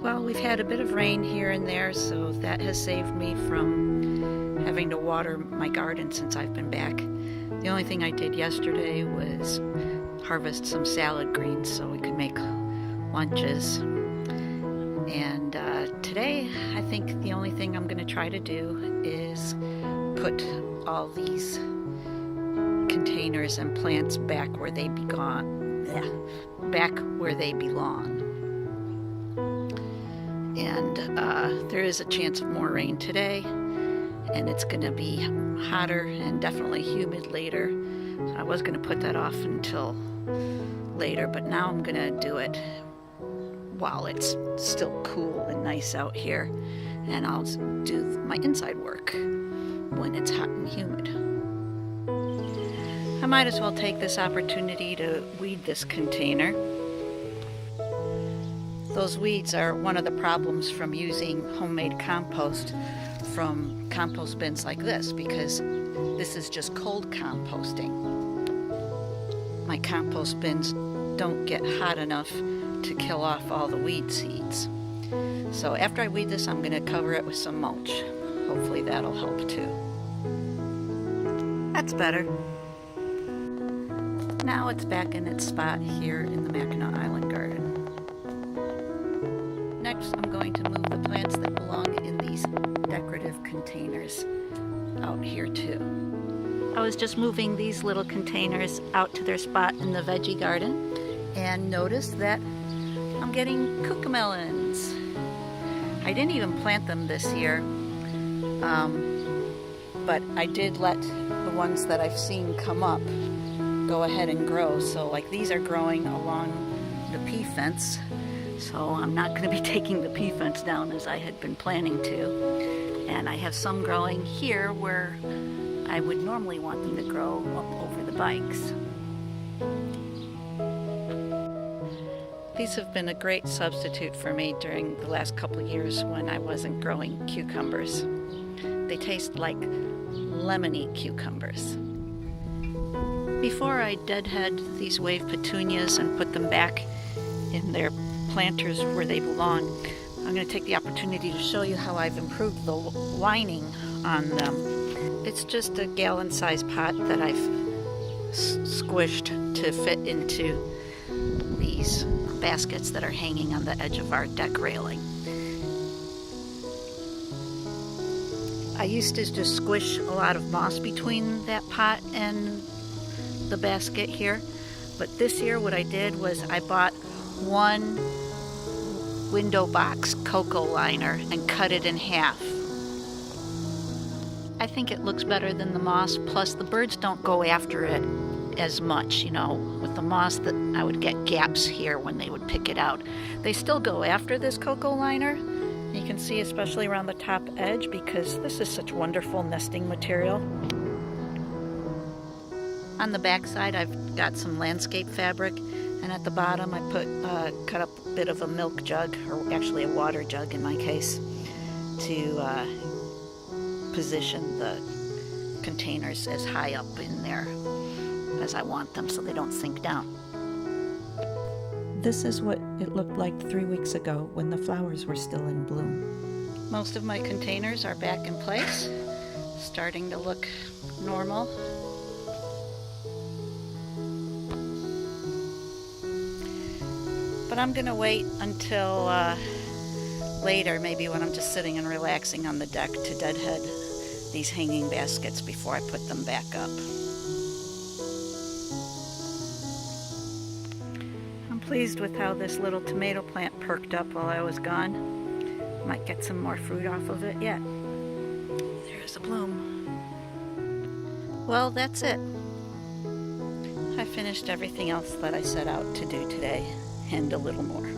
Well, we've had a bit of rain here and there, so that has saved me from having to water my garden since I've been back. The only thing I did yesterday was harvest some salad greens so we could make lunches. And today, I think the only thing I'm going to try to do is put all these containers and plants back where they belong. And there is a chance of more rain today, and it's going to be hotter and definitely humid later. I was going to put that off until later, but now I'm going to do it while it's still cool and nice out here, and I'll do my inside work when it's hot and humid. I might as well take this opportunity to weed this container. Those weeds are one of the problems from using homemade compost from compost bins like this, because this is just cold composting. My compost bins don't get hot enough to kill off all the weed seeds. So after I weed this, I'm going to cover it with some mulch. Hopefully that'll help too. That's better. Now it's back in its spot here in the Mackinac Island garden. Next, I'm going to move the plants that belong in these decorative containers out here too. I was just moving these little containers out to their spot in the veggie garden and noticed that I'm getting cucamelons. I didn't even plant them this year, but I did let the ones that I've seen come up go ahead and grow. So like these are growing along the pea fence. So I'm not going to be taking the pea fence down as I had been planning to. And I have some growing here where I would normally want them to grow up over the bikes. These have been a great substitute for me during the last couple of years when I wasn't growing cucumbers. They taste like lemony cucumbers. Before I deadhead these wave petunias and put them back in their planters where they belong, I'm going to take the opportunity to show you how I've improved the lining on them. It's just a gallon-sized pot that I've squished to fit into these baskets that are hanging on the edge of our deck railing. I used to just squish a lot of moss between that pot and the basket here, but this year what I did was I bought one window box coco liner and cut it in half. I think it looks better than the moss, plus the birds don't go after it as much. You know, with the moss that I would get gaps here when they would pick it out. They still go after this coco liner. You can see especially around the top edge because this is such wonderful nesting material. On the back side I've got some landscape fabric, and at the bottom I cut up a bit of a milk jug, or actually a water jug in my case, to position the containers as high up in there as I want them so they don't sink down. This is what it looked like 3 weeks ago when the flowers were still in bloom. Most of my containers are back in place, starting to look normal. But I'm going to wait until later, maybe when I'm just sitting and relaxing on the deck, to deadhead these hanging baskets before I put them back up. I'm pleased with how this little tomato plant perked up while I was gone. Might get some more fruit off of it yet. There's a bloom. Well, that's it. I finished everything else that I set out to do today, and a little more.